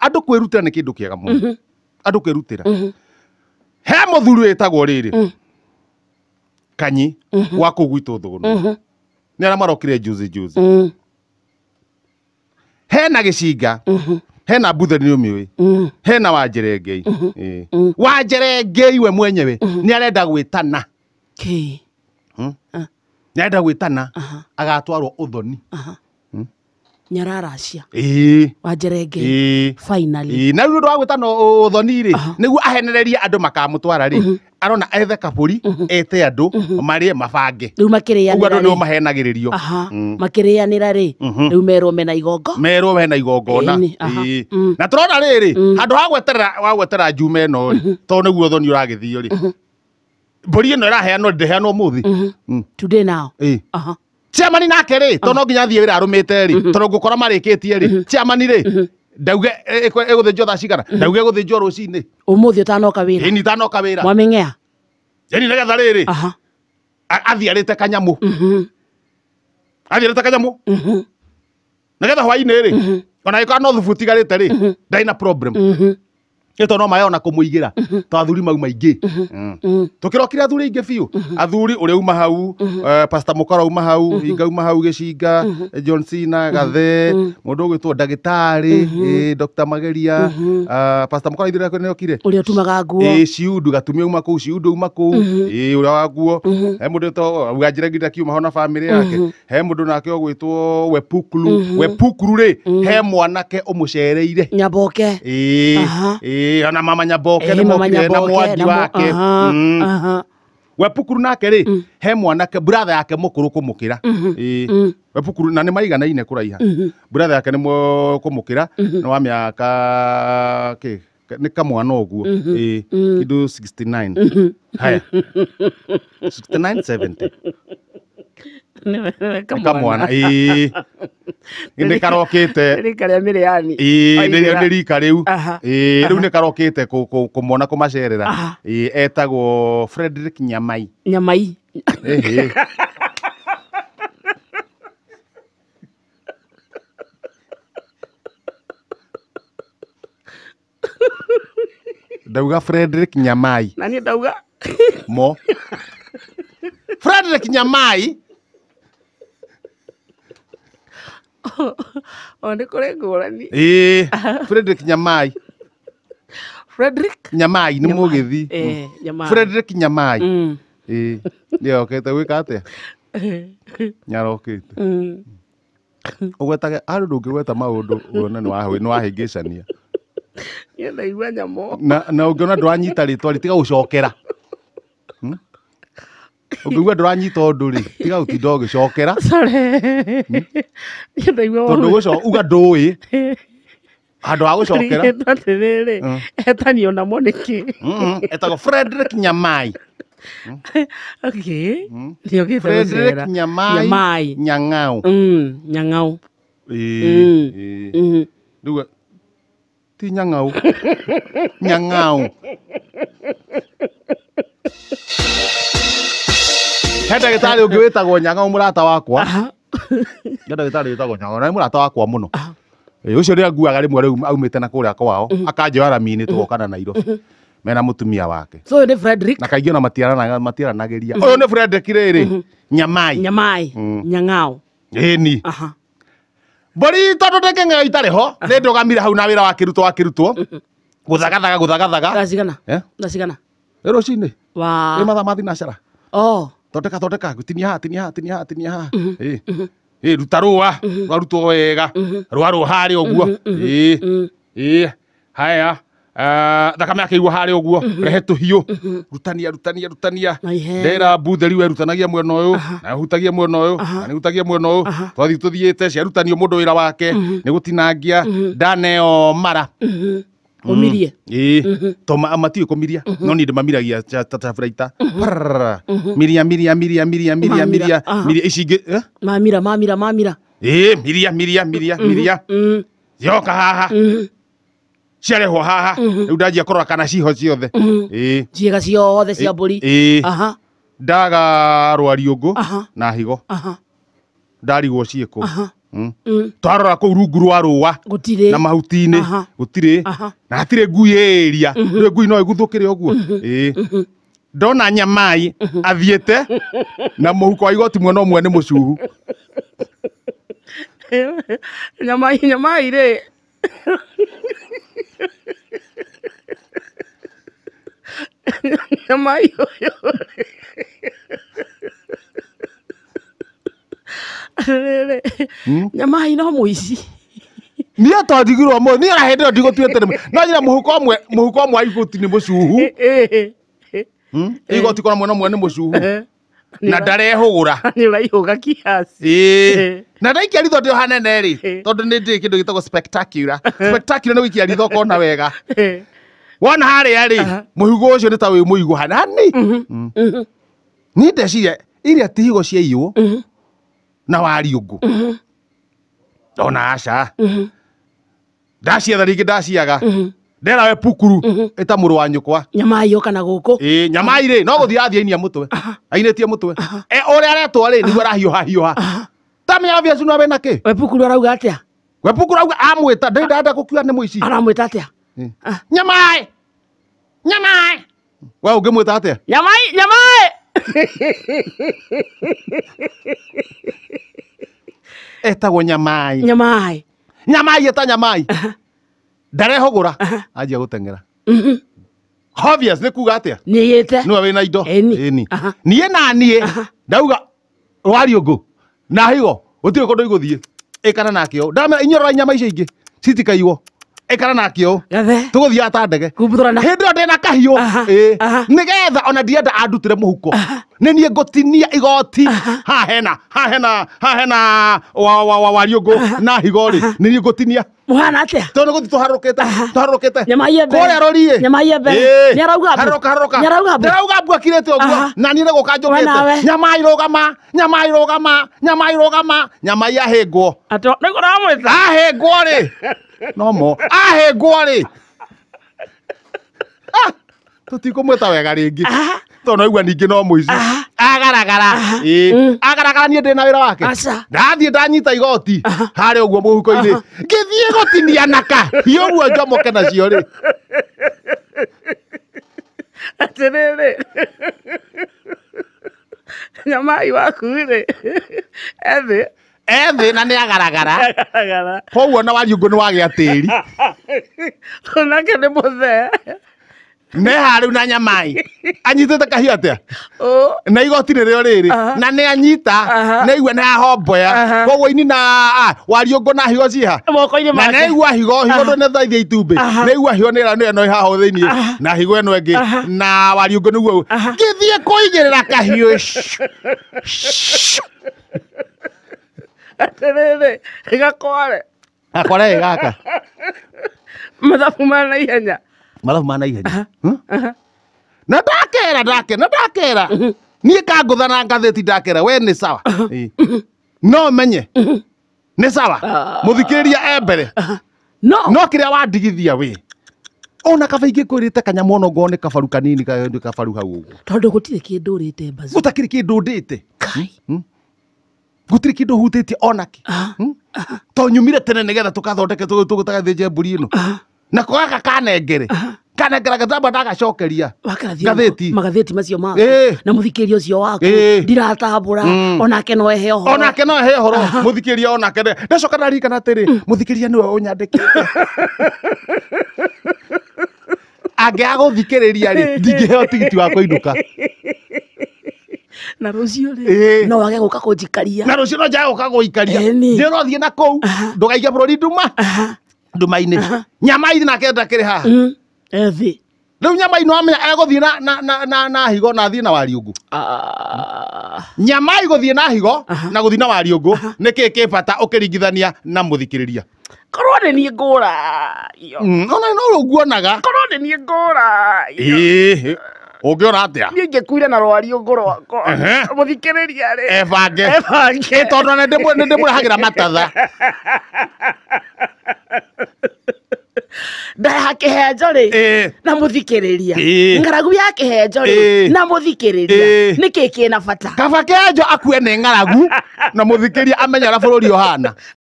andu kwirutira ni kindu kiega muno andu kwirutira he muthuri wetagwo riri Kanyi wa kugwitwo Thugunu ni ara marokire juzi hena Gicinga hena Mbutheri ni umiwi hena Wanjerengei Wanjerengei we mwenyewe ni arenda gwitana ni arenda gwitana agatwarwo uthoni nyararacia Wanjerengei finally na ndu wa gwitana uthoni ri niguo ahenererie andu makamutwara ri arona ethe kaburi ete andu marie mabange riu makirianira uguo andu ni mahenagiririo makirianira ri riu merwo mena igongona na turona riri handu ha gwetera njuma ino ri to niguo uthoni uragithio ri mburi ino iraheanwo ndeheanwo muthi today now Chairman nake ri to no nginya thie wira arumite ri tondu ngukora marikitie ri Chairman ri ndauge eguthinjwo thaa cigana ndauge eguthinjwo rucini umuthi utanoka wira ni tanoka wira mwamengea yani nagetha riri athiarite kanyamu nagetha hwaini ri ona iko no thubu tigarite ri ndaina problem ito no mayona kumuigira to athuri mau maingi tukirokire athuri ingi biu athuri uri uma hau Pastor Mukora uma hau Inga uma hau Gicinga John Cena Gathe mundu ugwitwo ndagitari Dr. Mageria Pastor Mukora ithira ko neokire uri otumaga nguo ciundu gatumia uma ku ciundu uma ku uri wa nguo he mundu to Wanjerengei kiuma hona family yake he mundu nake ugwitwo Wepukuru ri he mwanake umucereire Nyaboke ona mama Nyaboke ni mokire na mwangi wake Wepukuru nake ri he mwanake brother yake mukuru kumukira Wepukuru na ni maiganaine kuraiha brother yake ni kumukira no wa miaka ni kamwana oguo kidu 69 haya 69 70 kamwana ni karokite rika ria miriani ni rika riu riu ni karokite kumona kumacerera etagwo Frederick Nyamai ndauga Frederick Nyamai nani ndauga mo Frederick Nyamai onde kore ngurani Frederick Nyamai ni mugithi Frederick Nyamai ndio okete wika atia nyarokite ugwetage andu ndungigweta maundu uone ni wahingicania yenda igwa nyamo na ungiona ndwanyita ritwa ritiga gucokera ungigwa ndwanyita undu ri tiga utinda ugicokera yenda igwa tondu uga ndui andu a gucokera etanio na moniki etago Frederick Nyamai ndio githera Frederick Nyamai Nyang'au Nyang'au nduga ti Nyang'au henda gitari ungi witagwo Nyang'au murata wakwa henda gitari witagwo Nyang'au na murata wakwa muno ucio ri aguaga rimwe riu aumite na kuria kwao akanjoya rami-ini tugokana Nairobi mena mutumia wake so ni Frederick na kaingĩ ona matiaranageria uyu ni Frederick riri Nyamai Nyang'au ni mbori tondu ndeng'eng'eo itari ho ni ndugamire hau na wira wa kirutwo guthagathaga ndacigana rucini wa mathaa ma thinacara tondeka tinia ha ruta rũa rwarutwo wega rwarwo harĩ ũguo haya thakame akĩigwo harĩ ũguo rehe tũhiũ rutania ndera Mbutheri we rutanagia mwena ũyũ na hutagia mwena ũyũ na nĩ hutagia mwena ũyũ twathi tũthiĩte ciarutanio mũndũ wĩra wake nĩ gũtinangia ndaneo mara umirie toma amatiĩ kũmiria no niĩ ndĩmamiragia tafraita miria ici ingĩ mamira miria yoka haha ciarehwo haha rĩu ndanjia kũrora kana ciho ciothe ciĩga ciothe cia mbũri ndaga rwariũngũ na higo ndarigwo ciĩkũ twarora kå rungu rwa rũa Gutire. na mahuti-inĩ Aha. gũtirĩ Aha. na hatirĩ ngui ĩria rĩu ngui no ĩguthũkĩre ũguo ĩ ndona Nyamai athiĩte na mũhuko wa igoti mwena ũmwe nĩ mũcuhu Nyamai rĩ. Nyamai ũyũ. Nyamai no mũici. niĩ to ndigirwo niĩ ona hĩndĩ ĩyo ndigũtuĩte no nyina mũhuko ũmwe wa igoti nĩ mũcuhu igoti kora mwena ũmwe nĩ mũcuhu na ndarehũgũra Nĩ ũraihũga kiasi. ĩĩ na ndaikia ritho ndĩ o hanene rĩ tondũ nĩ ndĩ kĩndũ gĩtagwo spectacular nĩ gũikia ritho ũkona wega wona harĩa rĩ mũhugo ũcio nĩ ta wĩ mũigũ hanani niĩ ndeciria iria ti higo ciaiywo na Wariũngũ ona aca ndacietha rĩngĩ ndaciaga ndera we Pukuru ĩta mũrũ wa nyũkwa Nyamai yoka na gũkũ. ĩ Nyamai rĩ no gũthiĩ athiĩ mũtwe ainĩtie mũtwe ũrĩa aretwo rĩ nĩguo arahiũha tamenya vya cuna wena kĩ We Pukuru arauga atĩa? we Pukuru auga amwĩta ndenda gũkua nĩ mũici Aramwĩta atĩa? Nyamai we ũngĩmwĩta atĩa Nyamai. etagwo Nyamai eta Nyamai ndarehũgũra anjia gũteng'era obvious nĩ kuga atĩa Nĩyĩte. nĩwe wĩna indo Ĩni. niĩ na niĩ ndauga Wariũngũ na higo gũtirĩ kũndũ igũthiĩ ĩkana nakĩo ndamera inyorora nyama icio ingĩ citikaiywo ĩkana nakĩo Gathe. tũgũthiaga ta ndege Kumbuthũrana. hĩndĩ ĩyo ndĩna kahiũ nĩgetha ona ndienda andutĩre mũhuko nĩ niĩ ngũtinia igoti haha hena Wariũngũ na higo rĩ nĩ niĩ ngũtinia Mũhana atĩa? tondũ nĩ gũthiĩ tũharũrũkĩte Nyamai embe. kũrĩa rori Nyamai embe. Nĩarauga mbu. harũrũka Nĩarauga mbu. ndarauga mbu akirĩte ũguo na niĩ nĩgũka njũkĩte Nyamai rũgama Nyamai ahĩngwo Atĩ nĩguo ũramwĩta. ahĩngwo rĩ nomo ahĩngwo rĩ tũtikũmwĩta wega rĩngĩ tondũ naigua ningĩ no mũici agaragara agaragara niĩ ndĩ na wĩra wake Aca. ndathiĩ ndanyita igoti harĩa ũguo mũhuko-inĩ ngĩthiĩ gũtinia naka ũguo njomoke nacio rĩ Atĩrĩrĩ. Nyamai waku rĩ. ethĩ na nĩ agaragara koguo na Wariũngũ nĩ wagĩa tĩri Onake nĩ mũthee. meha rĩu na Nyamai anyitĩte kahiũ atĩa na igoti nĩrĩo rĩrĩ na nĩ anyita na igua nĩ ahomboya koguo ini na Wariũngũ na higo ciha Moko-inĩ na make. nĩ igua higo ndũnĩ thaithia itumbĩ nĩ igua higo nĩ haha thĩinĩ na higo ĩno ĩngĩ na Wariũngũ nĩguo ngĩthiĩ kũigĩrĩra kahiũ Atĩrĩrĩ. Gakore. akore gaka Mathabu ma naihenya. mathabu ma naihenya na ndakera niĩ kangũtha na ngathĩti ndakera we nĩ sawa no menye nĩ sawa mũthikĩrĩria embere no kĩrĩa wandigithia we ona kaba ingĩkwĩrĩte kanyamũ ona ngorwo nĩ kabaru kanini kabaru hau ũguo Tondũ gũtirĩ kĩndũ ũrĩte mbazu. gũtakĩrĩ kĩndũ ndĩte Kai. gũtirĩ kĩndũ hutĩtie onakĩ to nyumire tene nĩgetha tũkathondeke tũgũtagathĩnje mbũri ĩno na gaka kanengere gatamba ndagacokeria ngathĩti magathĩti macio maku Ĩĩ. na mũthikĩria ũcio waku Ĩĩ. ndiratambũra onake no ehe ũhoro onake no ehe ũhoro mũthikĩria onake ndacoka ndarikana atĩrĩ mũthikĩria nĩwe ũnyandĩkĩte angĩaga gũthikĩrĩria rĩ ndingĩheo tigiti wa kũinũka na rũciũ Ĩĩ. rĩ no wage gũka kũnjikaria na rũciũ no njage gũka gũikaria Ĩni. nĩ ũrothiĩ na kũu ndũgaige bũrũri nduma-inĩ Nyamai nake ndakĩrĩ haha ethĩ rĩu Nyamai no amenya egũthiĩ na higo na athiĩ na Wariũngũ Nyamai gũthiĩ na higo na gũthiĩ na Wariũngũ nĩkĩ kĩ bata ũkĩringithania na mũthikĩrĩria korwo nĩ niĩ ngũrayo ona no ũguonaga korwo nĩ niĩ ngũrayo ũngĩona atĩa niĩ ngĩkuire na Wariũngũ rwakwa mũthikĩrĩria rĩ ebange tondũ nĩ ndĩmũrehagĩra matatha nda ya kihenjo ri na muthikiriria ngaragu ya kihenjo ri na muthikiriria niki kina bata kaba kihenjo akue ni ngaragu na muthikiria amenya ra bururi ohana